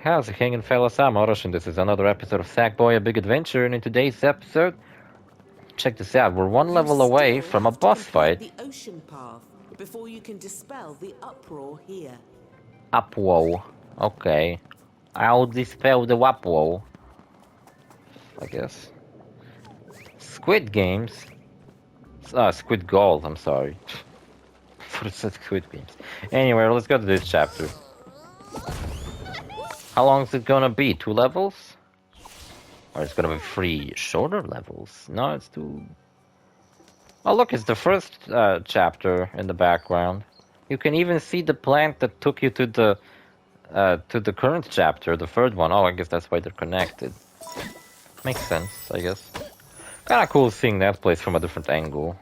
How's it hanging, fellas? I'm OrosZ, and this is another episode of Sackboy A Big Adventure, and in today's episode, check this out, we're one level away from a boss fight. The ocean path before you can dispel the uproar here. Upwoe. Okay. I'll dispel the upwoe. I guess. Squid Games. Squid Gold, I'm sorry. I said Squid Games. Anyway, let's go to this chapter. How long is it gonna be? 2 levels? Or it's gonna be 3 shorter levels? No, it's 2... Oh look, it's the first chapter in the background. You can even see the plant that took you to the current chapter, the third one. Oh, I guess that's why they're connected. Makes sense, I guess. Kinda cool seeing that place from a different angle.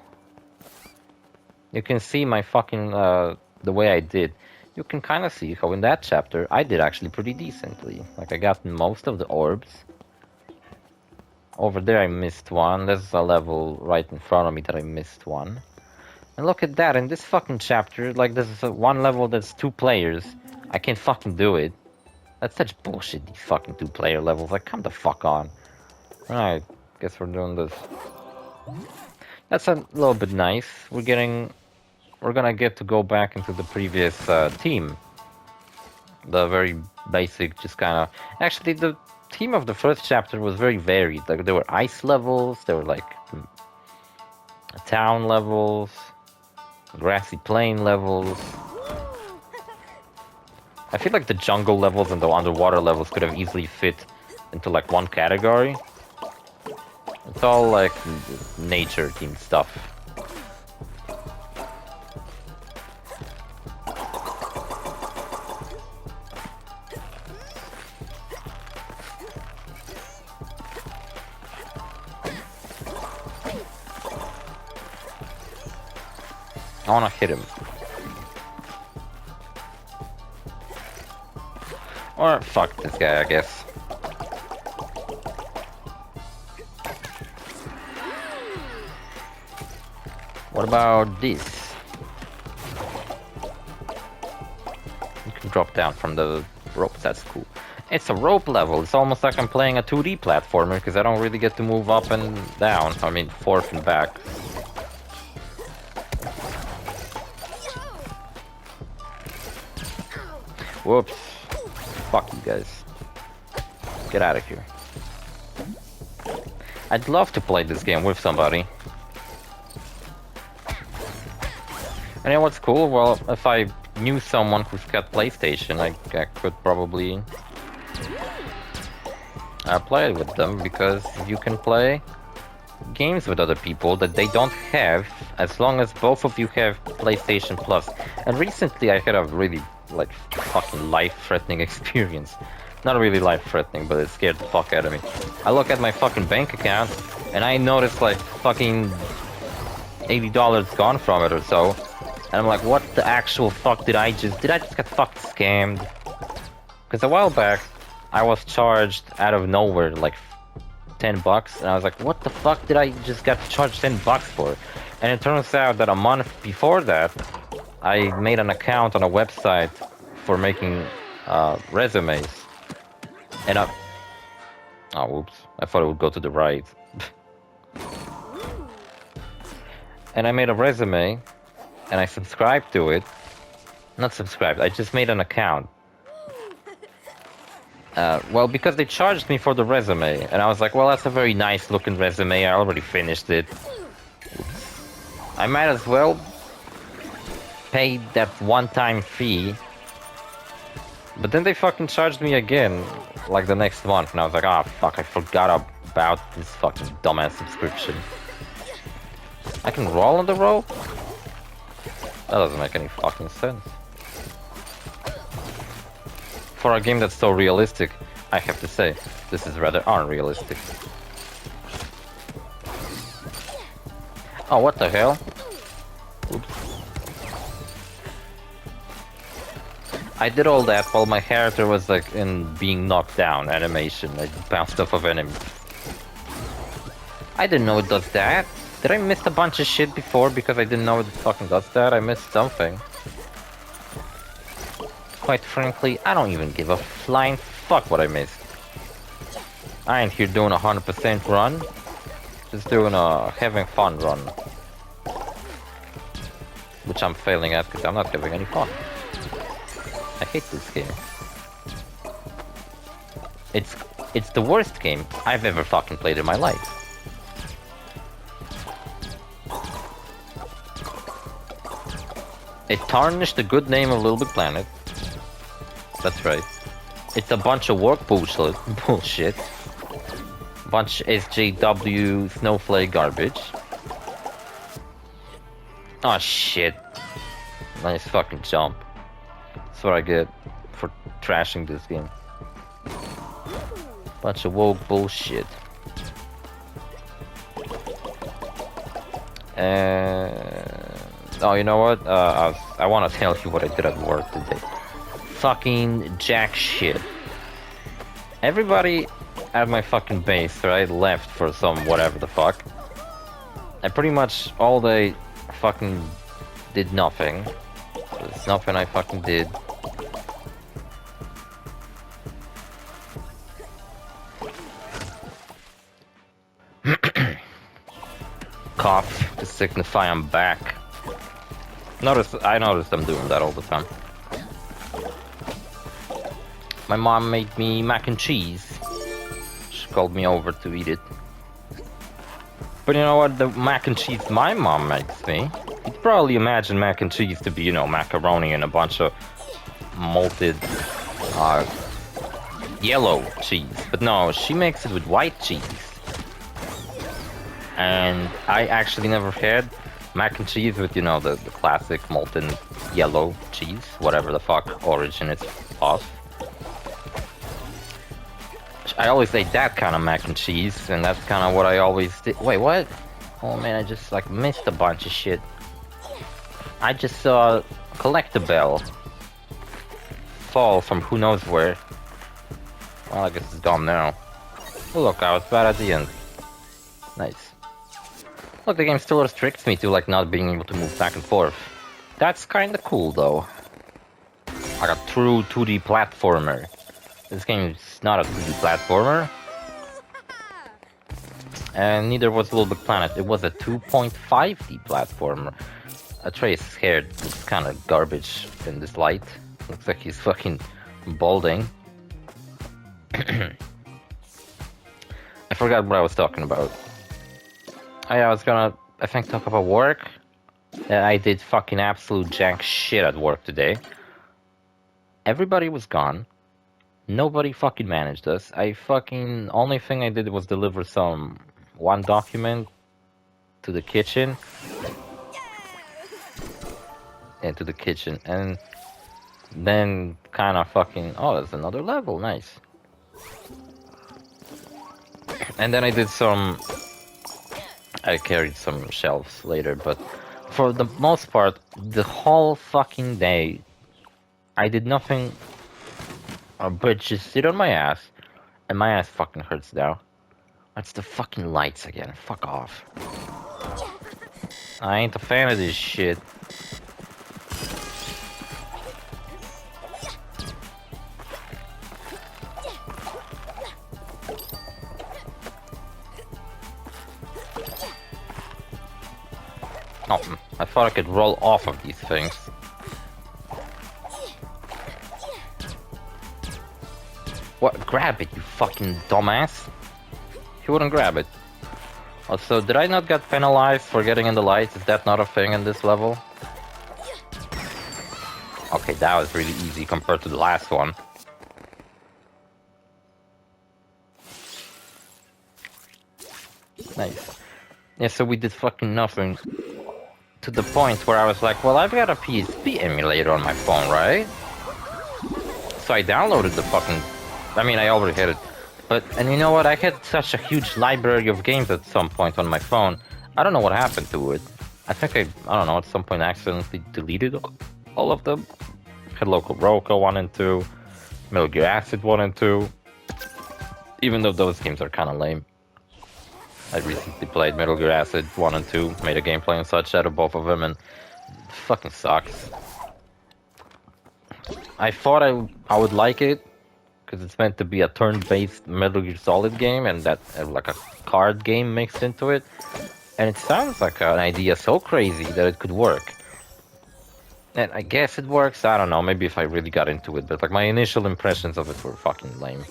You can see my fucking, the way I did. You can kinda see how in that chapter I did actually pretty decently. Like, I got most of the orbs. Over there I missed one. There's a level right in front of me that I missed one. And look at that, in this fucking chapter, like, there's one level that's 2 players. I can't fucking do it. That's such bullshit, these fucking 2-player levels. Like, come the fuck on. Alright, guess we're doing this. That's a little bit nice. We're gonna get to go back into the previous team. The very basic, just kinda... Actually, the team of the first chapter was very varied. Like, there were ice levels, there were like... town levels, grassy plain levels. I feel like the jungle levels and the underwater levels could have easily fit into like one category. It's all like nature themed stuff. I wanna hit him. Or fuck this guy, I guess. What about this? You can drop down from the ropes, that's cool. It's a rope level, it's almost like I'm playing a 2D platformer, because I don't really get to move up and down. I mean, forth and back. Whoops. Fuck you guys. Get out of here. I'd love to play this game with somebody. And you know what's cool? Well, if I knew someone who's got PlayStation, I could probably play it with them, because you can play games with other people that they don't have, as long as both of you have PlayStation Plus. And recently I had a really, like, fucking life-threatening experience. Not really life-threatening, but it scared the fuck out of me. I look at my fucking bank account, and I notice, like, fucking $80 gone from it or so. And I'm like, what the actual fuck did I just get fucked scammed? Because a while back, I was charged out of nowhere, like, $10, and I was like, what the fuck did I just get charged $10 for? And it turns out that a month before that, I made an account on a website for making resumes. And oh, whoops. I thought it would go to the right. And I made a resume, and I subscribed to it. Not subscribed, I just made an account. Well, because they charged me for the resume, and I was like, well, that's a very nice looking resume, I already finished it. I might as well pay that one-time fee. But then they fucking charged me again, like the next month, and I was like, ah, fuck, I forgot about this fucking dumbass subscription. I can roll on the rope? That doesn't make any fucking sense. For a game that's so realistic, I have to say, this is rather unrealistic. Oh, what the hell? Oops. I did all that while my character was like in being knocked down animation. I bounced off of enemies. I didn't know it does that. Did I miss a bunch of shit before because I didn't know it fucking does that? I missed something. Quite frankly, I don't even give a flying fuck what I missed. I ain't here doing a 100% run. Just doing a having fun run. Which I'm failing at because I'm not having any fun. I hate this game. It's the worst game I've ever fucking played in my life. It tarnished the good name of Little Big Planet. That's right. It's a bunch of work bullshit. Bunch of SJW snowflake garbage. Oh shit. Nice fucking jump. That's what I get for trashing this game. Bunch of woke bullshit. Oh, you know what? I want to tell you what I did at work today. Fucking jack shit. Everybody at my fucking base, right, left for some whatever the fuck. And pretty much all day fucking did nothing. There's nothing I fucking did. Cough to signify I'm back. I noticed I'm doing that all the time. My mom made me mac and cheese. She called me over to eat it. But you know what? The mac and cheese my mom makes me, you'd probably imagine mac and cheese to be, you know, macaroni and a bunch of malted yellow cheese. But no, she makes it with white cheese. And I actually never had mac and cheese with, you know, the classic molten yellow cheese, whatever the fuck origin it's of. I always ate that kind of mac and cheese, and that's kind of what I always did. Wait, what? Oh man, I just like missed a bunch of shit. I just saw Collectabelle fall from who knows where. Well, I guess it's gone now. Oh, look, I was bad at the end. Nice. Look, the game still restricts me to like not being able to move back and forth. That's kinda cool though. Like a true 2D platformer. This game is not a 2D platformer. And neither was Little Big Planet. It was a 2.5D platformer. Trey is scared. It's kinda garbage in this light. Looks like he's fucking balding. I forgot what I was talking about. I was gonna, I think, talk about work. I did fucking absolute jack shit at work today. Everybody was gone. Nobody fucking managed us. Only thing I did was deliver one document to the kitchen. Into the kitchen. And then kind of fucking, oh, there's another level, nice. And then I carried some shelves later, but for the most part, the whole fucking day, I did nothing but just sit on my ass, and my ass fucking hurts now. That's the fucking lights again, fuck off. I ain't a fan of this shit. Oh, I thought I could roll off of these things. What? Grab it, you fucking dumbass. He wouldn't grab it. Also, did I not get penalized for getting in the lights? Is that not a thing in this level? Okay, that was really easy compared to the last one. Nice. Yeah, so we did fucking nothing. To the point where I was like, well, I've got a PSP emulator on my phone, right? So I downloaded the fucking... I mean, I already had it. And you know what? I had such a huge library of games at some point on my phone. I don't know what happened to it. I think I don't know, at some point I accidentally deleted all of them. Had Local Roco 1 and 2. Metal Gear Acid 1 and 2. Even though those games are kind of lame. I recently played Metal Gear Acid 1 and 2, made a gameplay and such out of both of them, and it fucking sucks. I thought I would like it, because it's meant to be a turn-based Metal Gear Solid game, and that like a card game mixed into it. And it sounds like an idea so crazy that it could work. And I guess it works. I don't know. Maybe if I really got into it, but like my initial impressions of it were fucking lame.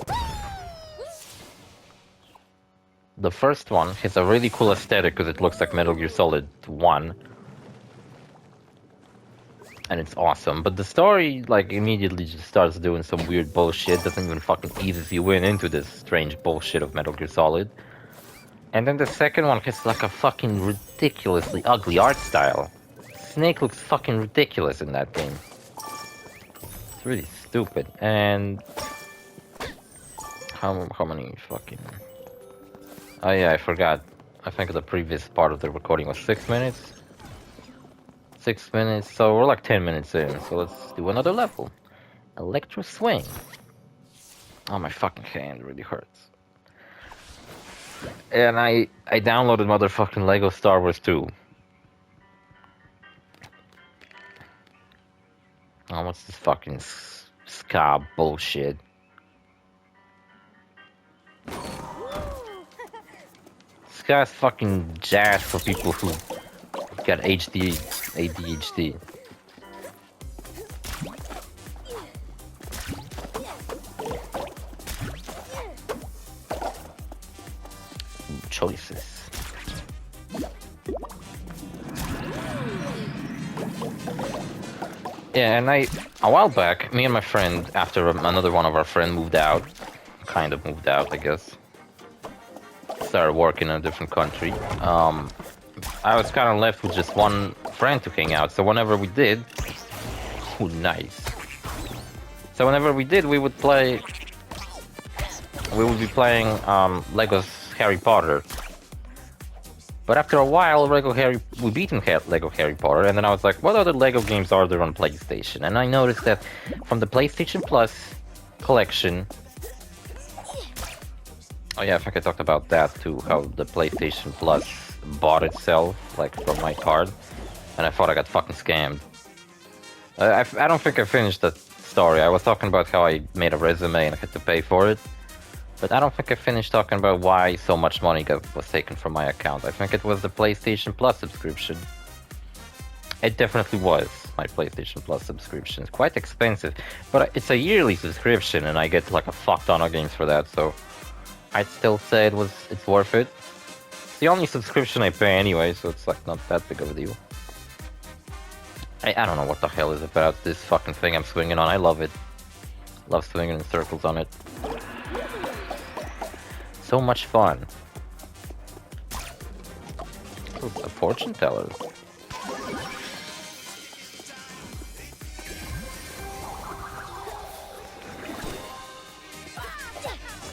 The first one has a really cool aesthetic because it looks like Metal Gear Solid 1. And it's awesome. But the story, like, immediately just starts doing some weird bullshit. Doesn't even fucking eases you into this strange bullshit of Metal Gear Solid. And then the second one has like a fucking ridiculously ugly art style. Snake looks fucking ridiculous in that game. It's really stupid. And how many fucking... Oh yeah, I forgot. I think the previous part of the recording was 6 minutes. 6 minutes, so we're like 10 minutes in. So let's do another level. Electro Swing. Oh, my fucking hand really hurts. And I downloaded motherfucking Lego Star Wars 2. Oh, what's this fucking ska bullshit? Ska's fucking jazz for people who got ADHD. Choices. Yeah, and a while back, me and my friend, after another one of our friends moved out, kind of moved out, I guess, started working in a different country, I was kind of left with just one friend to hang out, so whenever we did... Ooh, nice. So whenever we did, we would play... We would be playing Lego's Harry Potter. But after a while, we beaten Lego Harry Potter, and then I was like, what other Lego games are there on PlayStation? And I noticed that from the PlayStation Plus collection... Oh yeah, I think I talked about that too, how the PlayStation Plus bought itself, like, from my card. And I thought I got fucking scammed. I don't think I finished that story. I was talking about how I made a resume and I had to pay for it. But I don't think I finished talking about why so much money was taken from my account. I think it was the PlayStation Plus subscription. It definitely was my PlayStation Plus subscription. It's quite expensive, but it's a yearly subscription and I get like a fuck ton of games for that, so I'd still say it's worth it. It's the only subscription I pay anyway, so it's like not that big of a deal. I don't know what the hell is about this fucking thing I'm swinging on. I love it. Love swinging in circles on it. So much fun. Ooh, a fortune teller.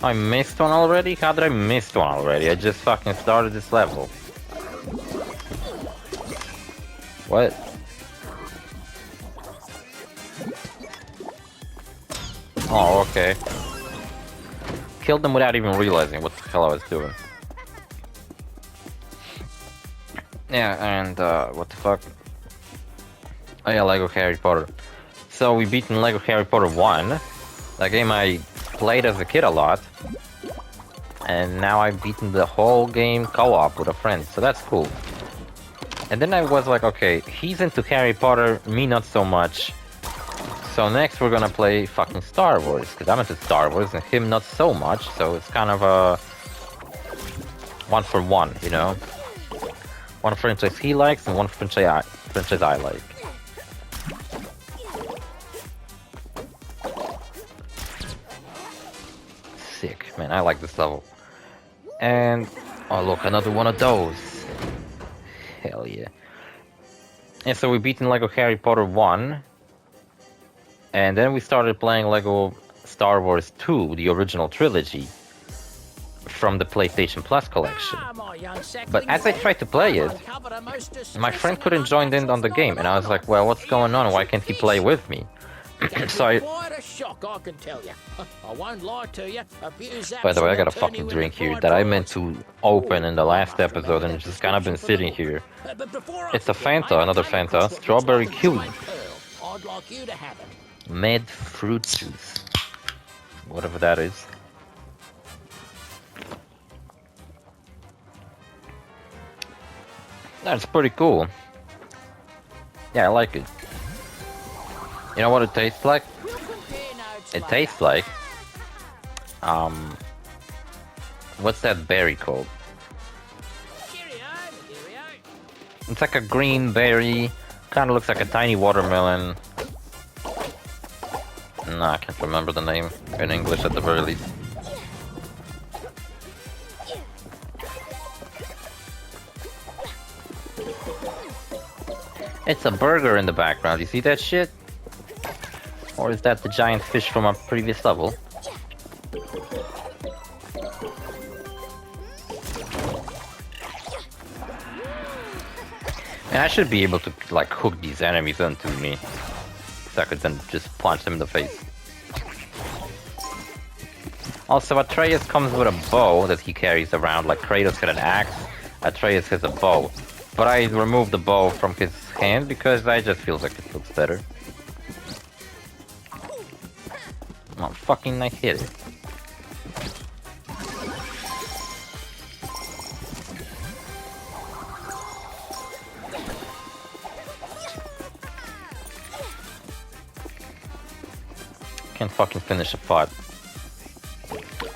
I missed one already? How did I miss one already? I just fucking started this level. What? Oh, okay. Killed them without even realizing what the hell I was doing. Yeah, and what the fuck? Oh yeah, Lego Harry Potter. So we beaten Lego Harry Potter 1. That game I played as a kid a lot. And now I've beaten the whole game co-op with a friend, so that's cool. And then I was like, okay, he's into Harry Potter, me not so much. So next we're gonna play fucking Star Wars, because I'm into Star Wars and him not so much, so it's kind of a... one for one, you know? One franchise he likes and one franchise I like. Sick, man, I like this level. And... oh look, another one of those. Hell yeah. And so we beaten Lego Harry Potter 1. And then we started playing Lego Star Wars 2, the original trilogy, from the PlayStation Plus collection. But as I tried to play it, my friend couldn't join in on the game, and I was like, well, what's going on? Why can't he play with me? So I... By the way, I got a fucking drink here that I meant to open in the last episode, and it's just kind of been sitting here. It's a Fanta, another Fanta, strawberry kiwi. Mad fruit juice. Whatever that is. That's pretty cool. Yeah, I like it. You know what it tastes like? It tastes like... What's that berry called? It's like a green berry. Kinda looks like a tiny watermelon. No, I can't remember the name. In English at the very least. It's a burger in the background. You see that shit? Or is that the giant fish from a previous level? And I should be able to like hook these enemies onto me. So I could then just punch them in the face. Also, Atreus comes with a bow that he carries around. Like Kratos had an axe, Atreus has a bow. But I removed the bow from his hand because I just feel like it looks better. Oh, fucking I hit it. Can't fucking finish a pot.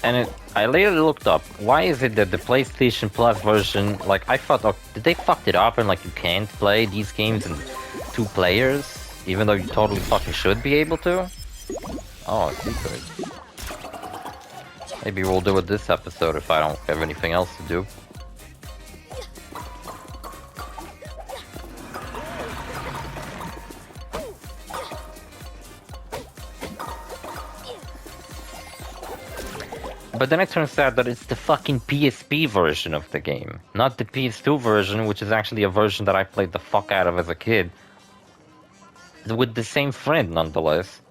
And I later looked up, why is it that the PlayStation Plus version, like I thought, oh, did they fucked it up and like you can't play these games in 2 players? Even though you totally fucking should be able to? Oh, secret. Maybe we'll do it this episode if I don't have anything else to do. But then it turns out that it's the fucking PSP version of the game, not the PS2 version, which is actually a version that I played the fuck out of as a kid. With the same friend, nonetheless.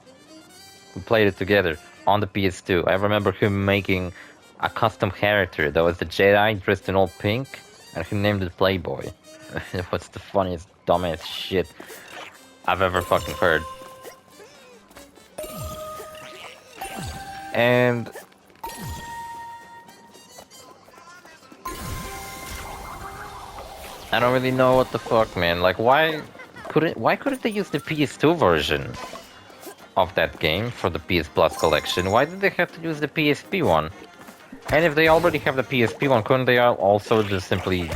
We played it together on the PS2. I remember him making a custom character that was a Jedi dressed in all pink, and he named it Playboy. It was the funniest, dumbass shit I've ever fucking heard. And... I don't really know what the fuck, man. Like, why couldn't they use the PS2 version of that game for the PS Plus collection? Why did they have to use the PSP one? And if they already have the PSP one, couldn't they also just simply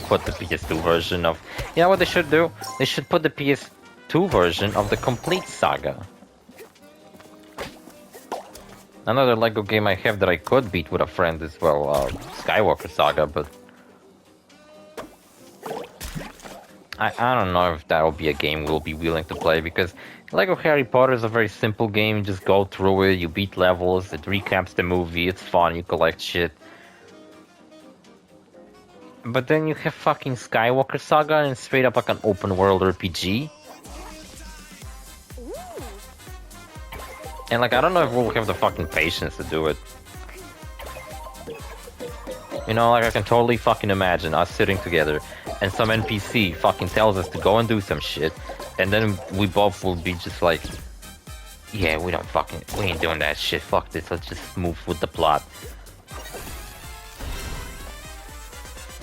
put the PS2 version of... You know what they should do? They should put the PS2 version of the complete saga. Another LEGO game I have that I could beat with a friend is, well, Skywalker Saga, but... I don't know if that will be a game we'll be willing to play, because LEGO Harry Potter is a very simple game. You just go through it, you beat levels, it recaps the movie, it's fun, you collect shit. But then you have fucking Skywalker Saga and it's straight up like an open world RPG. And like, I don't know if we'll have the fucking patience to do it. You know, like I can totally fucking imagine us sitting together and some NPC fucking tells us to go and do some shit, and then we both will be just like, yeah, we ain't doing that shit, fuck this, let's just move with the plot.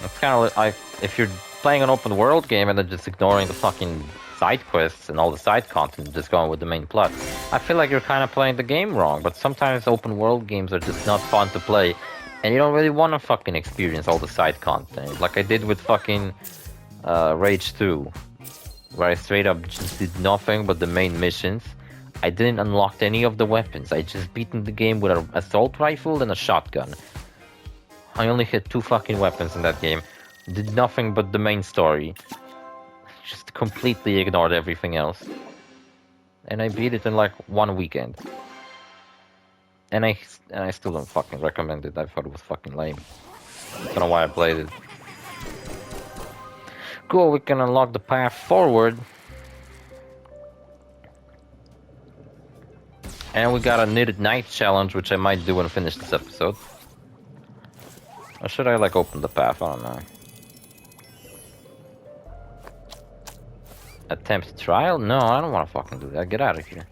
It's kind of like, if you're playing an open world game and then just ignoring the fucking side quests and all the side content, just going with the main plot, I feel like you're kind of playing the game wrong. But sometimes open world games are just not fun to play, and you don't really want to fucking experience all the side content, like I did with fucking Rage 2, where I straight up just did nothing but the main missions. I didn't unlock any of the weapons. I just beaten the game with an assault rifle and a shotgun. I only had 2 fucking weapons in that game. Did nothing but the main story. Just completely ignored everything else. And I beat it in like 1 weekend. And I still don't fucking recommend it. I thought it was fucking lame. Don't know why I played it. Cool, we can unlock the path forward. And we got a knitted night challenge, which I might do when I finish this episode. Or should I like open the path? I don't know. Attempt trial? No, I don't want to fucking do that. Get out of here.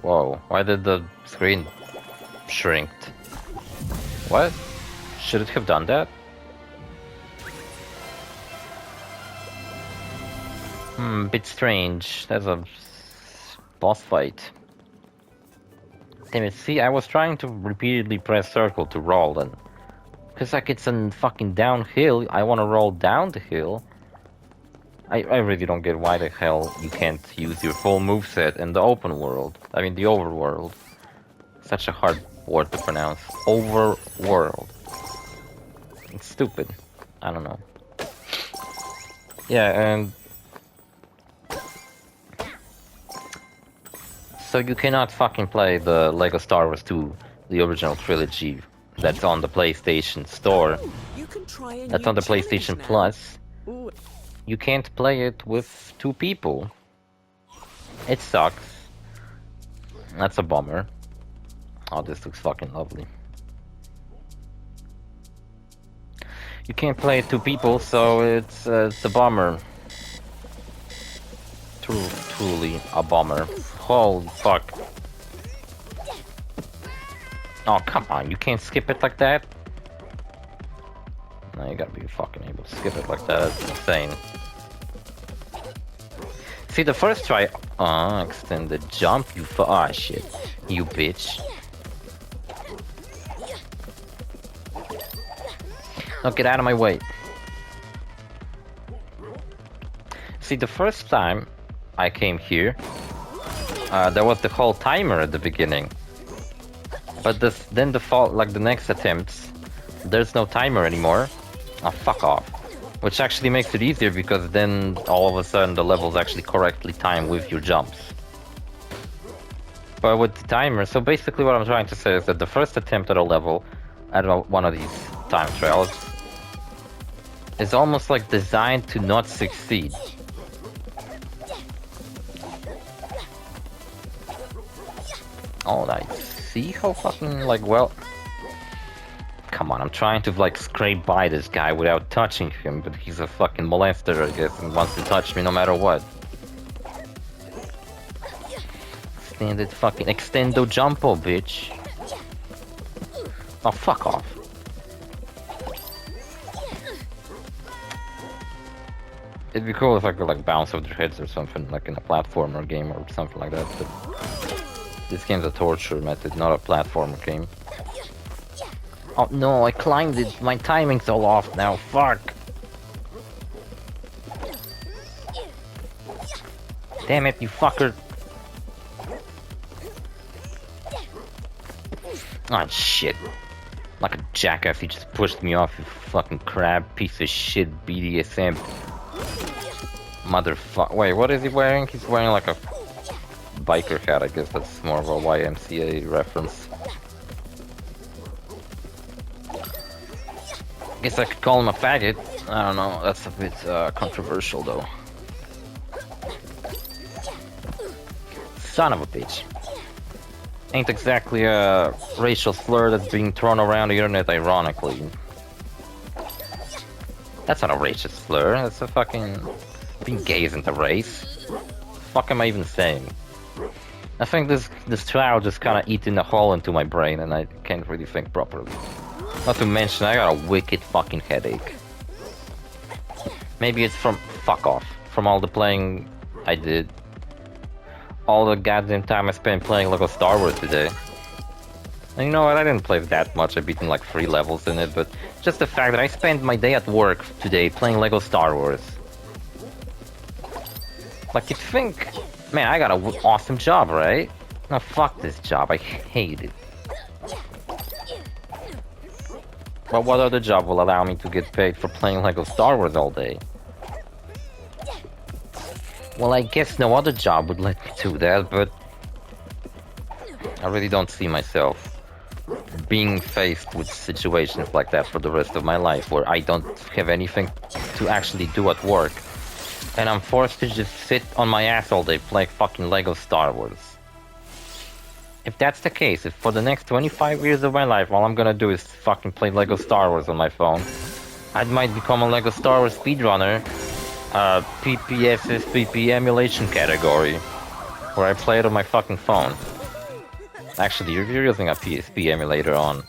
Whoa, why did the screen shrink? What? Should it have done that? Bit strange. That's a boss fight. Damn it, see, I was trying to repeatedly press circle to roll, and because like it's a fucking downhill, I want to roll down the hill. I really don't get why the hell you can't use your full moveset in the open world. I mean, the overworld. Such a hard word to pronounce. Overworld. It's stupid. I don't know. Yeah, and so you cannot fucking play the LEGO Star Wars 2, the original trilogy that's on the PlayStation Store. That's on the PlayStation Plus. You can't play it with 2 people. It sucks. That's a bummer. Oh, this looks fucking lovely. You can't play it 2 people, so it's a bummer. Truly a bummer. Holy fuck. Oh, come on, you can't skip it like that? No, you gotta be fucking able to skip it like that. That's insane. See, the first try... extended jump, you ah, shit. You bitch. Now get out of my way. See, the first time I came here, there was the whole timer at the beginning. But then the next attempts, there's no timer anymore. Oh, fuck off. Which actually makes it easier because then all of a sudden the levels actually correctly time with your jumps. But with the timer, so basically what I'm trying to say is that the first attempt at a level, at one of these time trials, is almost like designed to not succeed. Oh, I see how fucking, like, well... Come on, I'm trying to, like, scrape by this guy without touching him, but he's a fucking molester, I guess, and wants to touch me no matter what. Standard fucking extendo jumpo, bitch. Oh, fuck off. It'd be cool if I could, like, bounce off their heads or something, like in a platformer game or something like that, but... This game's a torture method, not a platformer game. Oh no, I climbed it. My timing's all off now. Fuck. Damn it, you fucker. Oh shit. Like a jackass, he just pushed me off, you fucking crab piece of shit BDSM. Motherfucker. Wait, what is he wearing? He's wearing like a biker hat, I guess that's more of a YMCA reference. Guess I could call him a faggot. I don't know, that's a bit controversial though. Son of a bitch. Ain't exactly a racial slur that's being thrown around the internet ironically. That's not a racist slur, that's a fucking... Being gay isn't a race. Fuck am I even saying? I think this trial just kinda eating a hole into my brain and I can't really think properly. Not to mention, I got a wicked fucking headache. Maybe it's from... Fuck off. From all the playing I did. All the goddamn time I spent playing LEGO Star Wars today. And you know what, I didn't play that much, I've beaten like 3 levels in it, but just the fact that I spent my day at work today playing LEGO Star Wars. Like, you'd think... Man, I got an awesome job, right? No, fuck this job, I hate it. But what other job will allow me to get paid for playing LEGO Star Wars all day? Well, I guess no other job would let me do that, but... I really don't see myself being faced with situations like that for the rest of my life, where I don't have anything to actually do at work. And I'm forced to just sit on my ass all day playing fucking LEGO Star Wars. If that's the case, if for the next 25 years of my life all I'm gonna do is fucking play LEGO Star Wars on my phone, I might become a LEGO Star Wars speedrunner, PPSSPP emulation category, where I play it on my fucking phone. Actually, if you're using a PSP emulator on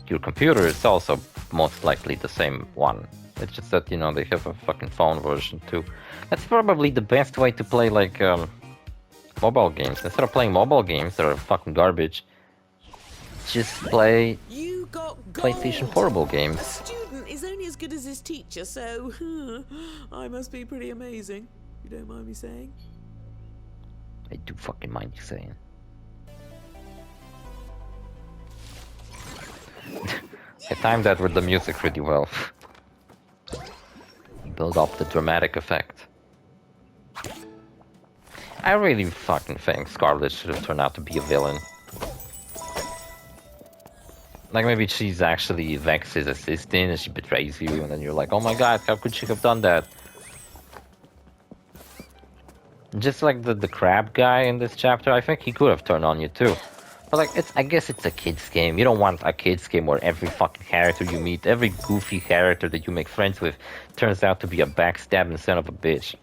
your computer, it's also most likely the same one. It's just that, you know, they have a fucking phone version too. That's probably the best way to play, like, mobile games. Instead of playing mobile games that are fucking garbage, just play You got PlayStation gold. Portable A games. student is only as good as his teacher, so I must be pretty amazing. You don't mind me saying? I do fucking mind you saying. I timed that with the music pretty well. Build up the dramatic effect. I really fucking think Scarlet should have turned out to be a villain. Like, maybe she's actually Vex's assistant and she betrays you, and then you're like, oh my god, how could she have done that? Just like the crab guy in this chapter, I think he could have turned on you too. But like, I guess it's a kid's game. You don't want a kid's game where every fucking character you meet, every goofy character that you make friends with, turns out to be a backstabbing son of a bitch.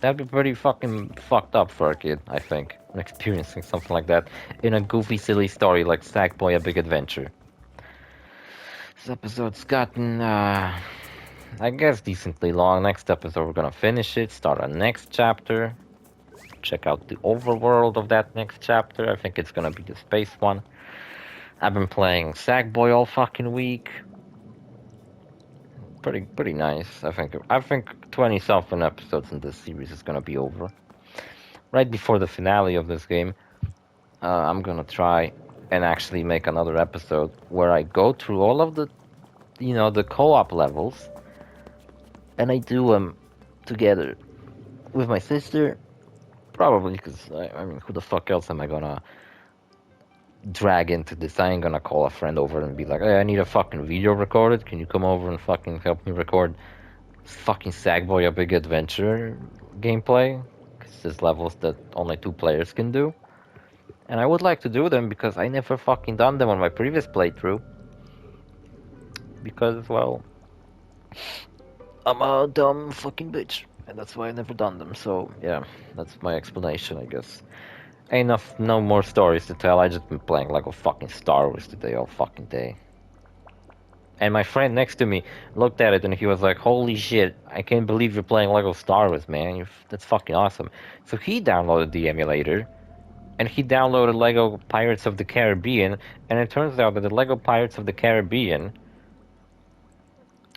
That'd be pretty fucking fucked up for a kid, I think, experiencing something like that in a goofy, silly story like Sackboy A Big Adventure. This episode's gotten, I guess, decently long. Next episode, we're gonna finish it, start our next chapter, check out the overworld of that next chapter. I think it's gonna be the space one. I've been playing Sackboy all fucking week. Pretty nice. I think 20-something episodes in this series is gonna be over. Right before the finale of this game, I'm gonna try and actually make another episode where I go through all of the, you know, the co-op levels, and I do them together with my sister. Probably because, I mean, who the fuck else am I gonna drag into this? I ain't gonna call a friend over and be like, hey, I need a fucking video recorded. Can you come over and fucking help me record fucking Sackboy A Big Adventure gameplay? Because there's levels that only 2 players can do. And I would like to do them because I never fucking done them on my previous playthrough. Because, well, I'm a dumb fucking bitch. And that's why I never done them. So, yeah, that's my explanation, I guess. Ain't no more stories to tell. I just been playing Lego fucking Star Wars today all fucking day. And my friend next to me looked at it and he was like, holy shit, I can't believe you're playing Lego Star Wars, man. That's fucking awesome. So he downloaded the emulator. And he downloaded Lego Pirates of the Caribbean, and it turns out that the Lego Pirates of the Caribbean,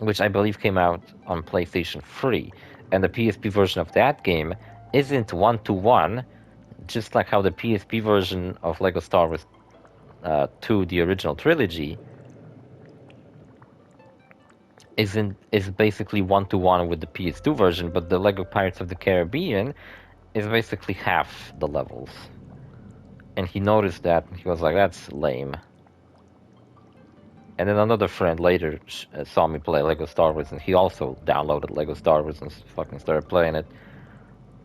which I believe came out on PlayStation 3, and the PSP version of that game isn't 1-to-1, just like how the PSP version of Lego Star Wars 2, the original trilogy, is basically 1-to-1 with the PS2 version, but the Lego Pirates of the Caribbean is basically half the levels. And he noticed that, and he was like, that's lame. And then another friend later saw me play Lego Star Wars, and he also downloaded Lego Star Wars and fucking started playing it.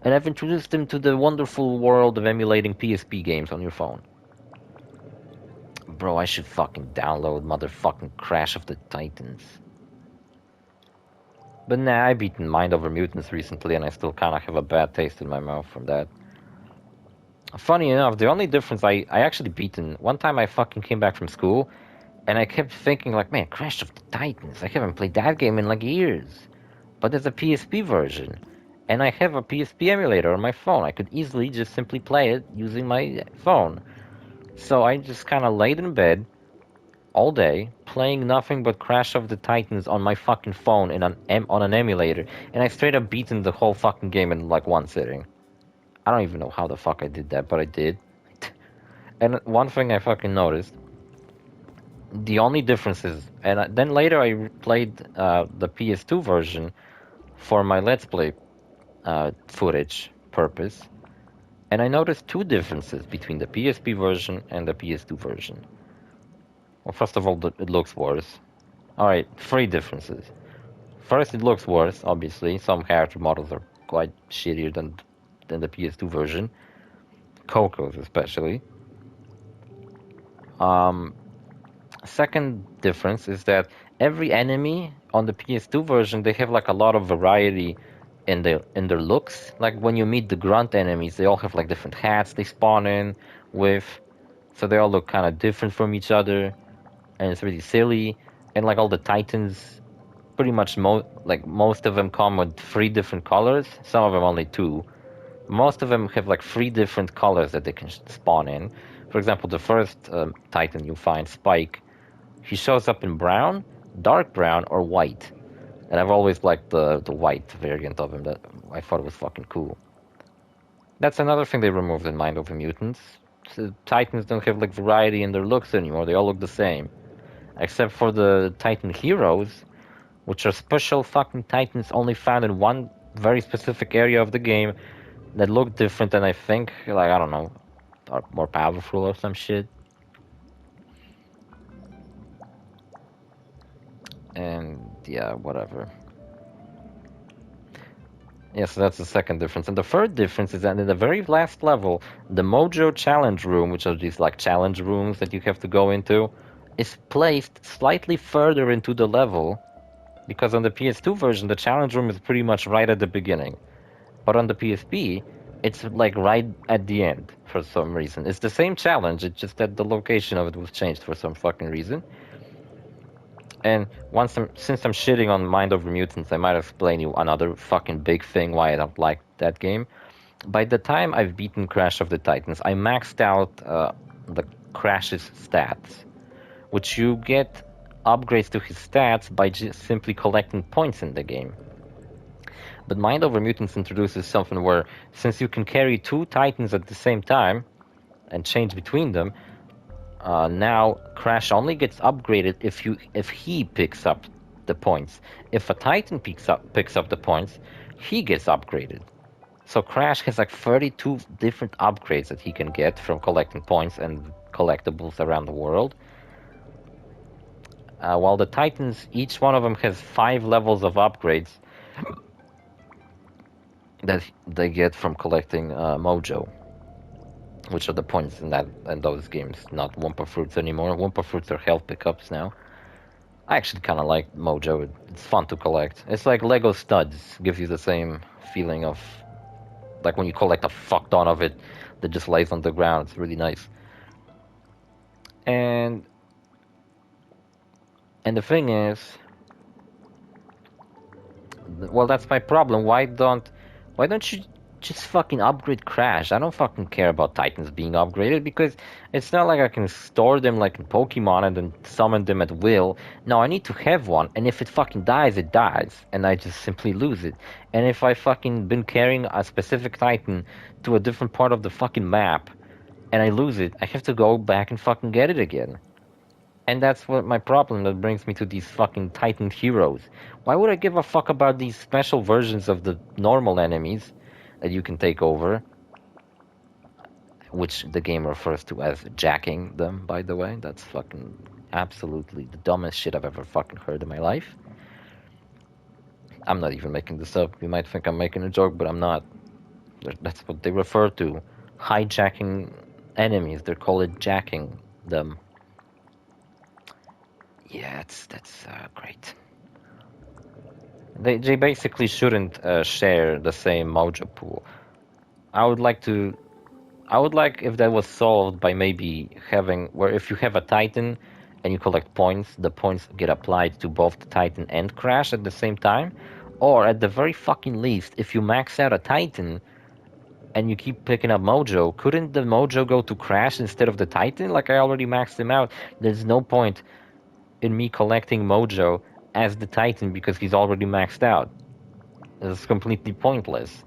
And I've introduced him to the wonderful world of emulating PSP games on your phone. Bro, I should fucking download motherfucking Crash of the Titans. But nah, I beaten Mind Over Mutants recently, and I still kind of have a bad taste in my mouth from that. Funny enough, the only difference I actually beaten, one time I fucking came back from school, and I kept thinking like, man, Crash of the Titans, I haven't played that game in like years. But there's a PSP version, and I have a PSP emulator on my phone. I could easily just simply play it using my phone. So I just kind of laid in bed all day, playing nothing but Crash of the Titans on my fucking phone on an emulator, and I straight up beaten the whole fucking game in like one sitting. I don't even know how the fuck I did that, but I did. And one thing I fucking noticed, the only difference is, and then later I played the PS2 version for my Let's Play footage purpose, and I noticed 2 differences between the PSP version and the PS2 version. Well, first of all, it looks worse. Alright, 3 differences. First, it looks worse, obviously. Some character models are quite shittier than the PS2 version. Coco's especially. Second difference is that every enemy on the PS2 version, they have like a lot of variety in their looks. Like when you meet the grunt enemies, they all have like different hats they spawn in with. So they all look kind of different from each other, and it's really silly. And like all the Titans, pretty much most of them come with 3 different colors. Some of them only 2. Most of them have like 3 different colors that they can spawn in. For example, the first Titan you find, Spike, he shows up in brown, dark brown, or white. And I've always liked the white variant of him. That I thought it was fucking cool. That's another thing they removed in Mind Over Mutants. So Titans don't have like variety in their looks anymore. They all look the same, except for the Titan heroes, which are special fucking Titans only found in one very specific area of the game that look different, and I think, like, I don't know, are more powerful or some shit. And yeah, whatever. Yeah, so that's the second difference. And the third difference is that in the very last level, the Mojo Challenge Room, which are these like challenge rooms that you have to go into, is placed slightly further into the level, because on the PS2 version, the challenge room is pretty much right at the beginning. But on the PSP, it's like right at the end for some reason. It's the same challenge, it's just that the location of it was changed for some fucking reason. And since I'm shitting on Mind Over Mutants, I might explain you another fucking big thing why I don't like that game. By the time I've beaten Crash of the Titans, I maxed out the Crash's stats, which you get upgrades to his stats by just simply collecting points in the game. But Mind Over Mutants introduces something where, since you can carry 2 Titans at the same time and change between them, now Crash only gets upgraded if he picks up the points. If a Titan picks up the points, he gets upgraded. So Crash has like 32 different upgrades that he can get from collecting points and collectibles around the world. While the Titans, each one of them has 5 levels of upgrades that they get from collecting Mojo, which are the points in those games, not Wumpa Fruits anymore. Wumpa Fruits are health pickups now. I actually kind of like Mojo. It's fun to collect. It's like Lego studs. Gives you the same feeling of like when you collect a fuck ton of it that just lays on the ground. It's really nice. And the thing is, well, that's my problem. Why don't you just fucking upgrade Crash? I don't fucking care about Titans being upgraded, because it's not like I can store them like in Pokemon and then summon them at will. No, I need to have one, and if it fucking dies, it dies, and I just simply lose it. And if I fucking been carrying a specific Titan to a different part of the fucking map, and I lose it, I have to go back and fucking get it again. And that's what my problem that brings me to these fucking Titan heroes. Why would I give a fuck about these special versions of the normal enemies that you can take over? Which the game refers to as jacking them, by the way. That's fucking absolutely the dumbest shit I've ever fucking heard in my life. I'm not even making this up. You might think I'm making a joke, but I'm not. That's what they refer to. Hijacking enemies. They're called jacking them. Yeah, that's great. They basically shouldn't share the same mojo pool. I would like if that was solved by maybe having where if you have a Titan and you collect points, the points get applied to both the Titan and Crash at the same time. Or at the very fucking least, if you max out a Titan and you keep picking up Mojo, couldn't the Mojo go to Crash instead of the Titan? Like I already maxed him out. There's no point in me collecting Mojo as the Titan because he's already maxed out. It's completely pointless.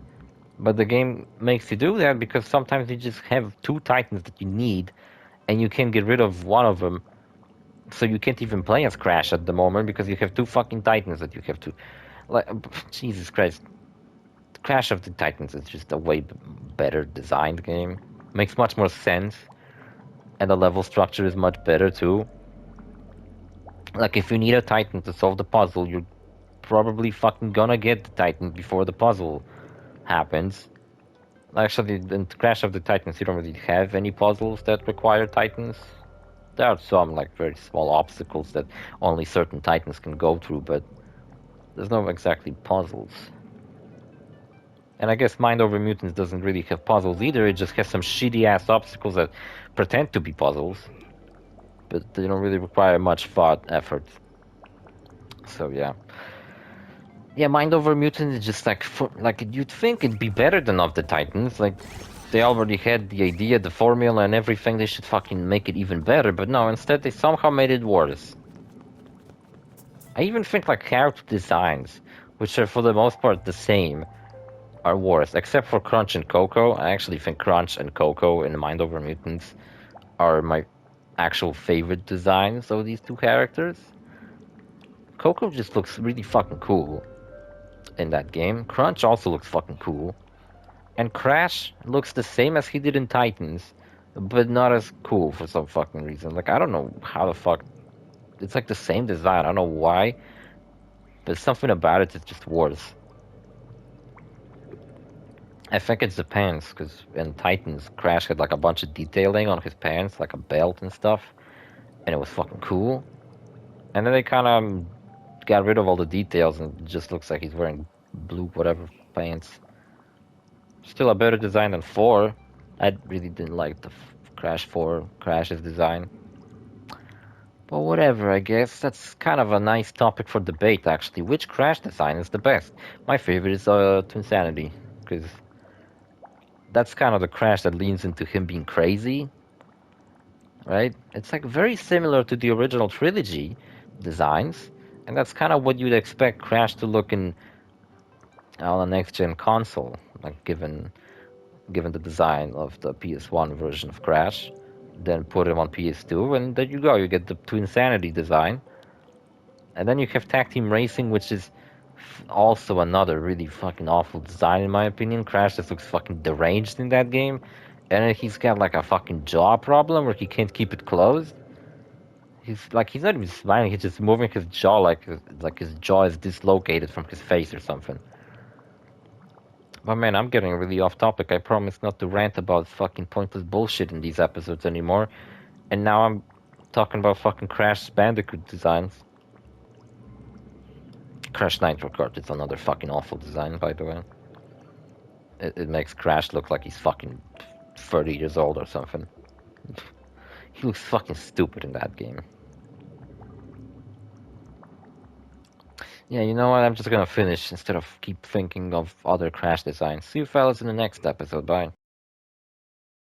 But the game makes you do that because sometimes you just have 2 Titans that you need and you can't get rid of one of them. So you can't even play as Crash at the moment because you have 2 fucking Titans that you have to... Like, Jesus Christ. Crash of the Titans is just a way better designed game. Makes much more sense. And the level structure is much better too. Like, if you need a Titan to solve the puzzle, you're probably fucking gonna get the Titan before the puzzle happens. Actually, in Crash of the Titans, you don't really have any puzzles that require Titans. There are some, like, very small obstacles that only certain Titans can go through, but there's no exactly puzzles. And I guess Mind Over Mutants doesn't really have puzzles either, it just has some shitty-ass obstacles that pretend to be puzzles. But they don't really require much thought, effort. So yeah. Yeah, Mind Over Mutants is just like, you'd think it'd be better than Of the Titans, like, they already had the idea, the formula and everything, they should fucking make it even better, but no, instead they somehow made it worse. I even think like character designs, which are for the most part the same, are worse, except for Crunch and Coco. I actually think Crunch and Coco in Mind Over Mutants are my actual favorite designs of these two characters. Coco just looks really fucking cool in that game. Crunch also looks fucking cool. And Crash looks the same as he did in Titans, but not as cool for some fucking reason. Like, I don't know how the fuck... It's like the same design, I don't know why, but something about it is just worse. I think it's the pants, because in Titans, Crash had like a bunch of detailing on his pants, like a belt and stuff, and it was fucking cool. And then they kind of got rid of all the details and it just looks like he's wearing blue whatever pants. Still a better design than 4. I really didn't like the Crash 4, Crash's design. But whatever, I guess. That's kind of a nice topic for debate, actually. Which Crash design is the best? My favorite is Twinsanity, because that's kind of the Crash that leans into him being crazy, right? It's like very similar to the original trilogy designs, and that's kind of what you'd expect Crash to look in on a next-gen console, like given the design of the PS1 version of Crash, then put him on PS2, and there you go, you get the Twinsanity design. And then you have Tag Team Racing, which is also another really fucking awful design in my opinion. Crash just looks fucking deranged in that game. And then he's got like a fucking jaw problem where he can't keep it closed. He's not even smiling, he's just moving his jaw like his jaw is dislocated from his face or something. But man, I'm getting really off topic. I promise not to rant about fucking pointless bullshit in these episodes anymore. And now I'm talking about fucking Crash Bandicoot designs. Crash Nitro Kart is another fucking awful design, by the way. It makes Crash look like he's fucking 30 years old or something. He looks fucking stupid in that game. Yeah, you know what? I'm just gonna finish instead of keep thinking of other Crash designs. See you fellas in the next episode. Bye.